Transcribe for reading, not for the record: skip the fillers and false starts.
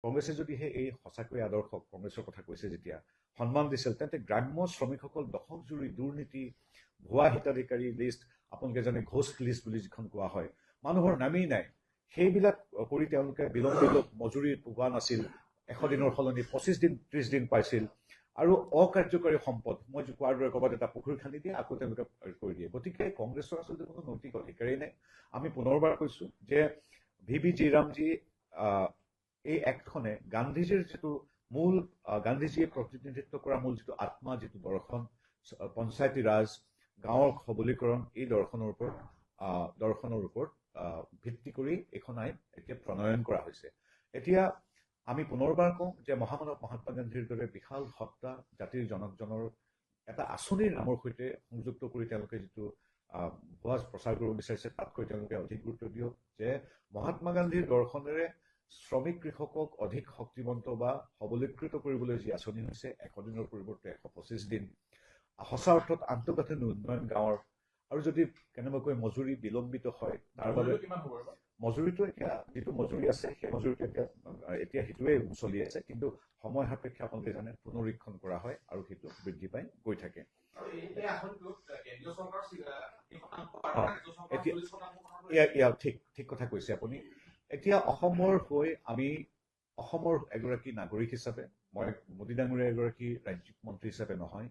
কংগ্ৰেছে যদিহে এই সঁচাকৈ আদৰ্শ কংগ্ৰেছৰ কথা কৈছে যেতিয়া সন্মান দিছিল, তেন্তে গ্ৰাম্য শ্ৰমিকসকল দশক জুৰি দুৰ্নীতি, ভুৱা হিতাধিকাৰী লিষ্ট, আপোনালোকে জানে ঘোষ্ট লিষ্ট বুলি যিখন কোৱা হয়, মানুহৰ নামেই নাই, সেইবিলাক কৰি তেওঁলোকে বিলম্বিত মজুৰি পোৱা নাছিল, 100 দিনৰ সলনি 25 দিন 30 দিন পাইছিল, আৰু অকাৰ্যকৰী সম্পদ, মই কোৱাৰ দৰে ক'ৰবাত এটা পুখুৰী খান্দি দিয়ে আকৌ তেওঁলোকে কৰি দিয়ে। গতিকে কংগ্ৰেছৰ আচলতে কোনো নৈতিক অধিকাৰেই নাই। আমি পুনৰবাৰ কৈছোঁ যে VV জয়ৰামজী এই এক্টখনে গান্ধীজীৰ যিটো মূল, গান্ধীজীয়ে প্ৰতিনিধিত্ব কৰা মূল যিটো আত্মা, যিটো দৰ্শন, পঞ্চায়তী ৰাজ, গাঁৱৰ সবলীকৰণ, এই দৰ্শনৰ ওপৰত ভিত্তি কৰি এইখন আইন এতিয়া প্ৰণয়ন কৰা হৈছে। এতিয়া আমি পুনৰবাৰ কওঁ যে মহামানৱ মহাত্মা গান্ধীৰ দৰে বিশাল সত্তা জাতিৰ জনকজনৰ এটা আঁচনিৰ নামৰ সৈতে সংযুক্ত কৰি তেওঁলোকে যিটো ভুৱা প্ৰচাৰ কৰিব বিচাৰিছে, তাতকৈ তেওঁলোকে অধিক গুৰুত্ব দিয়ক যে মহাত্মা গান্ধীৰ দৰ্শনেৰে শ্ৰমিক কৃষকক অধিক শক্তিবন্ত বা সবলীকৃত কৰিবলৈ যি আঁচনি হৈছে, 100 দিনৰ পৰিৱৰ্তে 125 দিন, সঁচা অৰ্থত আন্তঃগাঁথনি উন্নয়ন গাঁৱৰ, আৰু যদি কেনেবাকৈ মজুৰি বিলম্বিত হয় তাৰ বাবে মজুৰিটো এতিয়া যিটো মজুৰি আছে সেই মজুৰিটো এতিয়া সেইটোৱে চলি আছে, কিন্তু সময় সাপেক্ষে আপোনালোকে জানে পুনৰীক্ষণ কৰা হয় আৰু সেইটো বৃদ্ধি পাই গৈ থাকে। ঠিক কথা কৈছে আপুনি। এতিয়া অসমৰ হৈ আমি অসমৰ এগৰাকী নাগৰিক হিচাপে, মই মোদী ডাঙৰীয়া এগৰাকী ৰাজ্যিক মন্ত্ৰী হিচাপে নহয়,